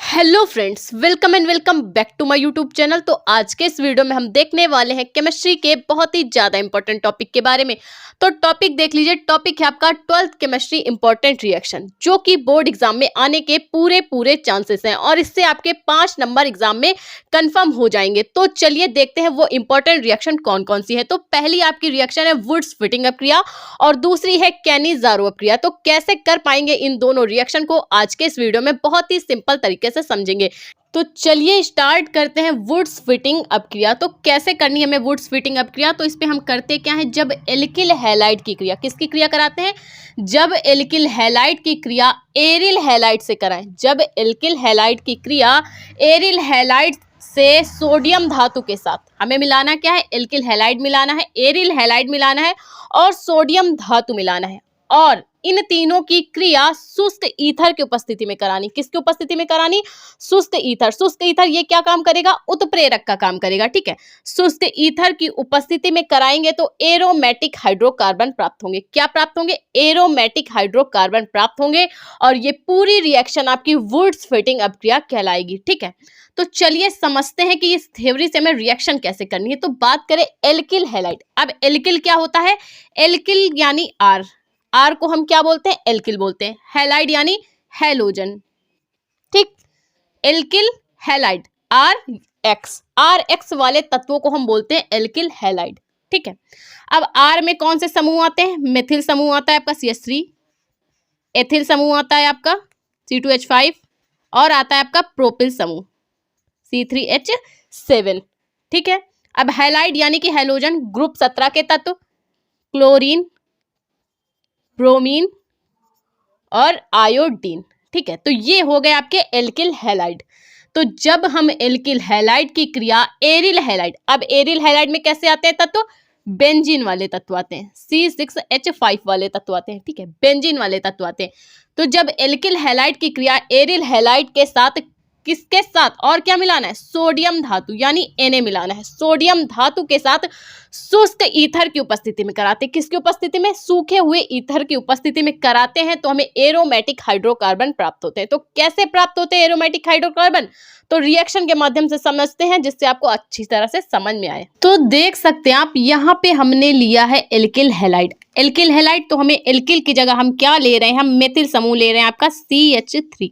Hello friends, welcome and welcome back to my YouTube channel. तो आज के इस वीडियो में हम देखने वाले हैं केमिस्ट्री के बहुत ही ज़्यादा इंपॉर्टेंट टॉपिक के बारे में। तो टॉपिक देख लीजिए। टॉपिक है आपका 12th केमिस्ट्री इंपॉर्टेंट रिएक्शन, जो कि बोर्ड एग्जाम में आने के पूरे चांसेस हैं और इससे आपके 5 नंबर एग्जाम में कंफर्म हो जाएंगे। तो चलिए देखते हैं वो इंपॉर्टेंट रिएक्शन कौन कौन सी है। तो पहली आपकी रिएक्शन है वुड्स फिटिंग अपक्रिया और दूसरी है कैनी-ज़ारो अपक्रिया। तो कैसे कर पाएंगे इन दोनों रिएक्शन को आज के इस वीडियो में बहुत ही सिंपल तरीके से समझेंगे। तो चलिए स्टार्ट करते हैं वुड्स फिटिंग अपक्रिया। तो कैसे करनी है हमें वुड्स फिटिंग अपक्रिया? तो इस पे हम करते क्या है, जब एल्किल हैलाइड की क्रिया, किसकी क्रिया कराते हैं? जब एल्किल हैलाइड की क्रिया एरिल हैलाइड से कराएं। जब एल्किल हैलाइड की क्रिया एरिल हैलाइड से सोडियम धातु के साथ हमें मिलाना क्या है? एल्किल हैलाइड मिलाना है, एरिल हैलाइड मिलाना है और सोडियम धातु मिलाना है। और इन तीनों की क्रिया शुष्क ईथर की उपस्थिति में करानी। किसकी उपस्थिति में करानी? शुष्क ईथर। शुष्क ईथर ये क्या काम करेगा? उत्प्रेरक का काम करेगा। ठीक है, शुष्क ईथर की उपस्थिति में कराएंगे तो एरोमेटिक हाइड्रोकार्बन प्राप्त होंगे। क्या प्राप्त होंगे? एरोमेटिक हाइड्रोकार्बन प्राप्त होंगे और ये पूरी रिएक्शन आपकी वुड्स फिटिंग अपक्रिया कहलाएगी। ठीक है, तो चलिए समझते हैं कि इस थ्योरी से हमें रिएक्शन कैसे करनी है। तो बात करें एल्किल हैलाइड। अब एल्किल क्या होता है? एल्किल यानी आर को हम क्या बोलते हैं? एल्किल बोलते हैं। हैलाइड यानी हैलोजन। ठीक, एल्किल हैलाइड आर एक्स वाले तत्वों को हम बोलते हैं एल्किल हैलाइड। ठीक है, अब आर में कौन से समूह आते हैं? मेथिल समूह आता है आपका CH3, एथिल समूह आता है आपका C2H5 और आता है आपका प्रोपिल समूह C3H7। ठीक है, अब हैलाइड यानी कि हैलोजन ग्रुप 17 के तत्व क्लोरीन, ब्रोमीन और आयोडीन। ठीक है, तो ये हो गए आपके एल्किल हैलाइड। तो जब हम एल्किल हैलाइड की क्रिया एरिल हैलाइड, अब एरिल हैलाइड में कैसे आते हैं तत्व? बेंजीन वाले तत्व आते हैं, C6H5 वाले तत्व आते हैं। ठीक है, बेंजीन वाले तत्व आते हैं। तो जब एल्किल हैलाइड की क्रिया एरिल हैलाइड के साथ, किसके साथ और क्या मिलाना है? सोडियम धातु यानी Na मिलाना है। सोडियम धातु के साथ शुष्क ईथर की उपस्थिति में कराते हैं। किसकी उपस्थिति में? सूखे हुए ईथर की उपस्थिति में कराते हैं तो हमें एरोमेटिक हाइड्रोकार्बन प्राप्त होते हैं। तो कैसे प्राप्त होते हैं एरोमेटिक हाइड्रोकार्बन? तो रिएक्शन के माध्यम से समझते हैं जिससे आपको अच्छी तरह से समझ में आए। तो देख सकते हैं आप यहाँ पे हमने लिया है एल्किल हैलाइड। एल्किल हैलाइड, तो हमें एल्किल की जगह हम क्या ले रहे हैं? हम मेथिल समूह ले रहे हैं आपका CH3।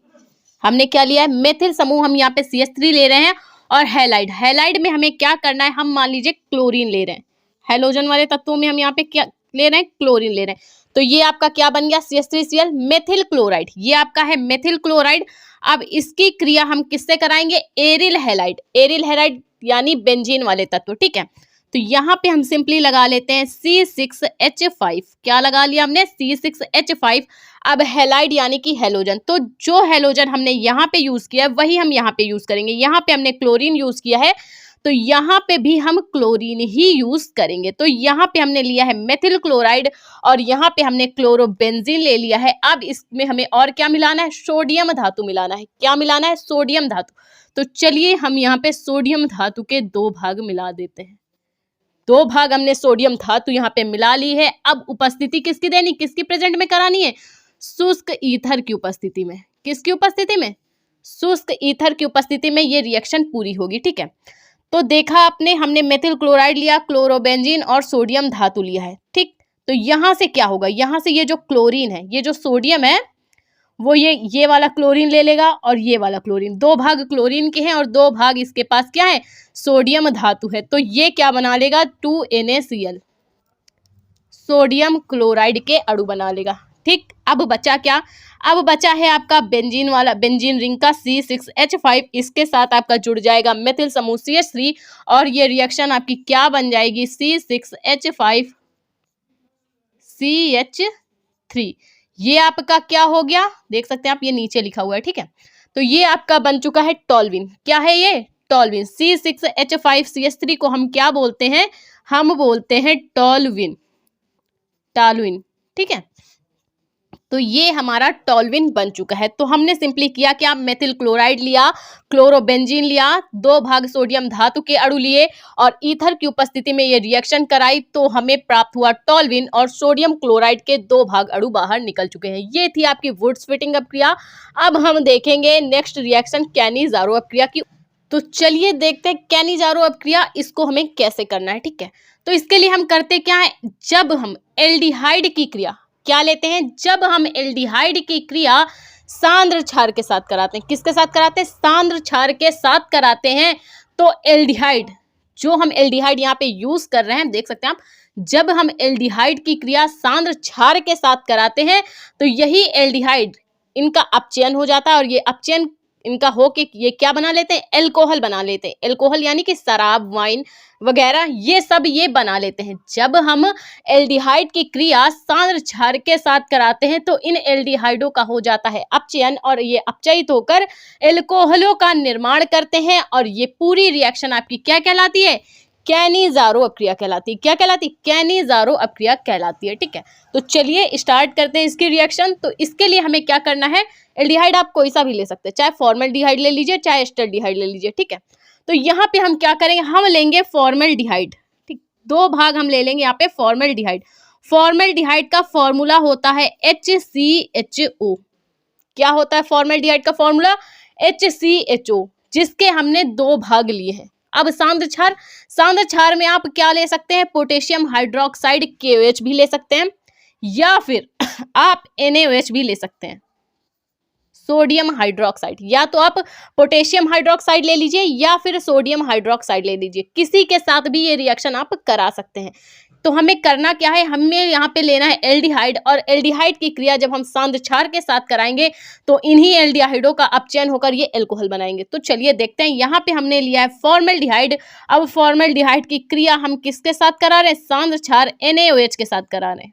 हमने क्या लिया है? मेथिल समूह हम यहाँ पे CH3 ले रहे हैं। और हैलाइड में हमें क्या करना है? हम मान लीजिए क्लोरीन ले रहे हैं। हैलोजन वाले तत्वों में हम यहाँ पे क्या ले रहे हैं? क्लोरीन ले रहे हैं। तो ये आपका क्या बन गया? CH3Cl methyl chloride. ये आपका है मेथिल क्लोराइड। अब इसकी क्रिया हम किससे कराएंगे? Aryl halide. एरिल हैलाइड यानी बेंजीन वाले तत्व। ठीक है, तो यहाँ पे हम सिंपली लगा लेते हैं C6H5। क्या लगा लिया हमने? C6H5। अब हैलाइड यानी कि हैलोजन, तो जो हैलोजन हमने यहाँ पे यूज किया है वही हम यहाँ पे यूज करेंगे। यहाँ पे हमने क्लोरीन यूज किया है तो यहाँ पे भी हम क्लोरीन ही यूज करेंगे। तो यहाँ पे हमने लिया है मेथिल क्लोराइड और यहाँ पे हमने क्लोरोबेंजीन ले लिया है। अब इसमें हमें और क्या मिलाना है? सोडियम धातु मिलाना है। क्या मिलाना है? सोडियम धातु। तो चलिए हम यहाँ पे सोडियम धातु के 2 भाग मिला देते हैं। 2 भाग हमने सोडियम धातु यहाँ पे मिला ली है। अब उपस्थिति किसकी देनी? किसकी प्रेजेंट में करानी है? शुष्क ईथर की उपस्थिति में। किसकी उपस्थिति में? शुष्क ईथर की उपस्थिति में ये रिएक्शन पूरी होगी। ठीक है, तो देखा आपने, हमने मेथिल क्लोराइड लिया, क्लोरोबेंजीन और सोडियम धातु लिया है। ठीक, तो यहाँ से क्या होगा? यहाँ से ये जो क्लोरीन है, ये जो सोडियम है, वो ये वाला क्लोरीन ले लेगा और ये वाला क्लोरीन। 2 भाग क्लोरीन के हैं और 2 भाग इसके पास क्या है? सोडियम धातु है। तो ये क्या बना लेगा? 2NaCl, सोडियम क्लोराइड के अणु बना लेगा। ठीक, अब बचा क्या? अब बचा है आपका बेंजीन वाला, बेंजीन रिंग का C6H5। इसके साथ आपका जुड़ जाएगा मेथिल समूह CH3 और ये रिएक्शन आपकी क्या बन जाएगी? C6H5 CH3। ये आपका क्या हो गया? देख सकते हैं आप, ये नीचे लिखा हुआ है। ठीक है, तो ये आपका बन चुका है टॉल्विन। क्या है ये? टॉल्विन। C6H5 CH3 को हम क्या बोलते हैं? हम बोलते हैं टॉल्विन। टॉल्विन। ठीक है, तो ये हमारा टॉल्विन बन चुका है। तो हमने सिंपली किया कि आप मेथिल क्लोराइड लिया, क्लोरोबेंजीन लिया, 2 भाग सोडियम धातु के अणु लिए और ईथर की उपस्थिति में ये रिएक्शन कराई, तो हमें प्राप्त हुआ टॉल्विन और सोडियम क्लोराइड के 2 भाग अणु बाहर निकल चुके हैं। ये थी आपकी वुड्स फिटिंग अपक्रिया। अब हम देखेंगे नेक्स्ट रिएक्शन कैनिज़ारो अपक्रिया की। तो चलिए देखते हैं कैनिज़ारो अपक्रिया, इसको हमें कैसे करना है। ठीक है, तो इसके लिए हम करते क्या है, जब हम एल्डिहाइड की क्रिया क्या लेते हैं, जब हम एल्डिहाइड की क्रिया सांद्र क्षार के साथ कराते हैं, किसके साथ कराते हैं, सांद्र क्षार के साथ कराते हैं, तो एल्डिहाइड, जो हम एल्डिहाइड यहाँ पे यूज कर रहे हैं, देख सकते हैं आप, जब हम एल्डिहाइड की क्रिया सांद्र क्षार के साथ कराते हैं तो यही एल्डिहाइड इनका अपचयन हो जाता है और ये अपचयन इनका हो के ये क्या बना लेते हैं, एल्कोहल बना लेते हैं। एल्कोहल यानी कि शराब, वाइन वगैरह ये सब ये बना लेते हैं। जब हम एल्डिहाइड की क्रिया सांद्र क्षार के साथ कराते हैं तो इन एल्डिहाइडों का हो जाता है अपचयन और ये अपचयित होकर एल्कोहलों का निर्माण करते हैं और ये पूरी रिएक्शन आपकी क्या कहलाती है, कैनिज़ारो अपक्रिया कहलाती है। क्या कहलाती है, कैनिज़ारो अपक्रिया कहलाती है। ठीक है, तो चलिए स्टार्ट करते हैं इसकी रिएक्शन। तो इसके लिए हमें क्या करना है, एल्डिहाइड आप कोई सा भी ले सकते हैं, चाहे फॉर्मल्डिहाइड ले लीजिए, चाहे एस्टल्डिहाइड ले लीजिए। ठीक है, तो यहाँ पे हम क्या करेंगे, हम लेंगे फॉर्मल्डिहाइड। ठीक, 2 भाग हम ले लेंगे यहाँ पे फॉर्मल्डिहाइड। फॉर्मल्डिहाइड का फॉर्मूला होता है HCHO। क्या होता है फॉर्मल्डिहाइड का फॉर्मूला, HCHO, जिसके हमने 2 भाग लिए हैं। अब सांद्र क्षार में आप क्या ले सकते हैं, पोटेशियम हाइड्रोक्साइड KOH भी ले सकते हैं या फिर आप NaOH भी ले सकते हैं, सोडियम हाइड्रोक्साइड। या तो आप पोटेशियम हाइड्रोक्साइड ले लीजिए या फिर सोडियम हाइड्रोक्साइड ले लीजिए, किसी के साथ भी ये रिएक्शन आप करा सकते हैं। तो हमें करना क्या है, हमें यहाँ पे लेना है एल्डिहाइड और एल्डिहाइड की क्रिया जब हम सांद्र क्षार के साथ कराएंगे तो इन्हीं एल्डिहाइडों का अपचयन होकर ये एल्कोहल बनाएंगे। तो चलिए देखते हैं, यहाँ पे हमने लिया है फॉर्मल्डिहाइड। अब फॉर्मल्डिहाइड की क्रिया हम किसके साथ करा रहे हैं, सांद्र क्षार NaOH के साथ करा रहे हैं।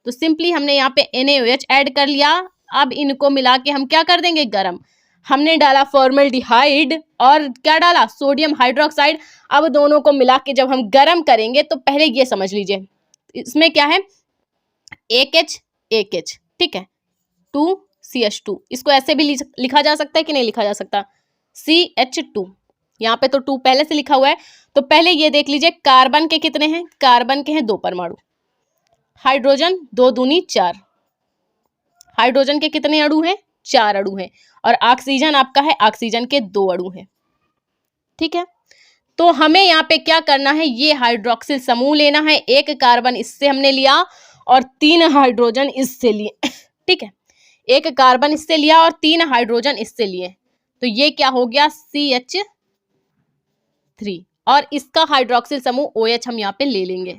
तो सिंपली हमने यहाँ पे NaOH ऐड कर लिया। अब इनको मिला के हम क्या कर देंगे, गरम। हमने डाला फॉर्मल्डिहाइड और क्या डाला, सोडियम हाइड्रोक्साइड। अब दोनों को मिला के जब हम गरम करेंगे तो पहले ये समझ लीजिए, इसमें क्या है, एक H, ठीक है, 2CH2। इसको ऐसे भी लिखा जा सकता है कि नहीं लिखा जा सकता, CH2। यहाँ पे तो 2 पहले से लिखा हुआ है। तो पहले ये देख लीजिए कार्बन के कितने हैं, कार्बन के हैं 2 परमाणु, हाइड्रोजन 2 दूनी 4, हाइड्रोजन के कितने अणु हैं, 4 अणु हैं, और ऑक्सीजन आपका है, ऑक्सीजन के 2 अणु हैं। ठीक है, तो हमें यहाँ पे क्या करना है, ये हाइड्रोक्सिल समूह लेना है। 1 कार्बन इससे हमने लिया और 3 हाइड्रोजन इससे लिए। ठीक है, 1 कार्बन इससे लिया और 3 हाइड्रोजन इससे लिए, तो ये क्या हो गया, CH3, और इसका हाइड्रोक्सिल समूह OH हम यहाँ पे ले लेंगे।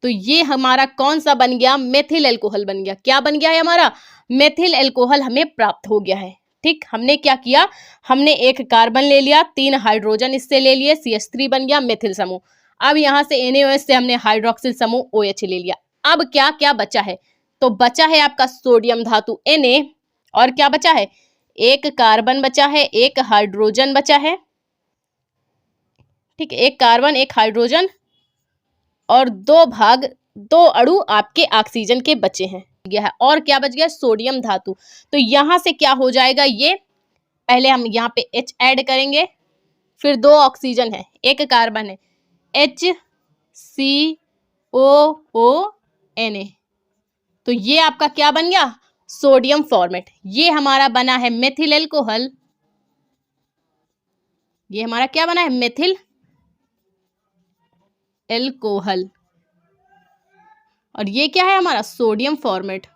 तो ये हमारा कौन सा बन गया, मेथिल एल्कोहल बन गया। क्या बन गया है हमारा, मेथिल एल्कोहल हमें प्राप्त हो गया है। ठीक, हमने क्या किया, हमने 1 कार्बन ले लिया, 3 हाइड्रोजन इससे ले लिए, CH3 बन गया मेथिल समूह। अब यहाँ से NaOH से हमने हाइड्रोक्सिल समूह OH ले लिया। अब क्या क्या बचा है, तो बचा है आपका सोडियम धातु Na, और क्या बचा है, 1 कार्बन बचा है, 1 हाइड्रोजन बचा है। ठीक है, 1 कार्बन 1 हाइड्रोजन और 2 अणु आपके ऑक्सीजन के बचे हैं गया है। और क्या बच गया, सोडियम धातु। तो यहाँ से क्या हो जाएगा, ये पहले हम यहाँ पे H ऐड करेंगे, फिर 2 ऑक्सीजन है, 1 कार्बन है, HCOONA। तो ये आपका क्या बन गया, सोडियम फॉर्मेट। ये हमारा बना है मेथिल एल्कोहल, ये हमारा क्या बना है, मेथिल एल्कोहल, और ये क्या है हमारा, सोडियम फॉर्मेट।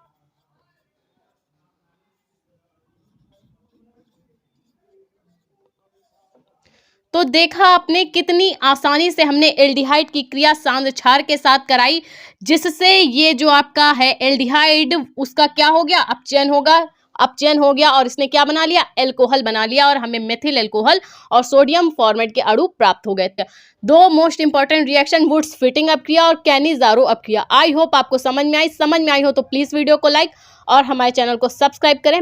तो देखा आपने कितनी आसानी से हमने एल्डिहाइड की क्रिया सांद्र क्षार के साथ कराई, जिससे ये जो आपका है एल्डिहाइड उसका क्या हो गया, अपचयन हो गया और इसने क्या बना लिया, एल्कोहल बना लिया, और हमें मेथिल एल्कोहल और सोडियम फॉर्मेट के अणु प्राप्त हो गए थे। 2 most important reaction, Wurtz Fittig अपक्रिया और कैनिज़ारो अपक्रिया। आई होप आपको समझ में आई हो तो प्लीज वीडियो को लाइक और हमारे चैनल को सब्सक्राइब करें।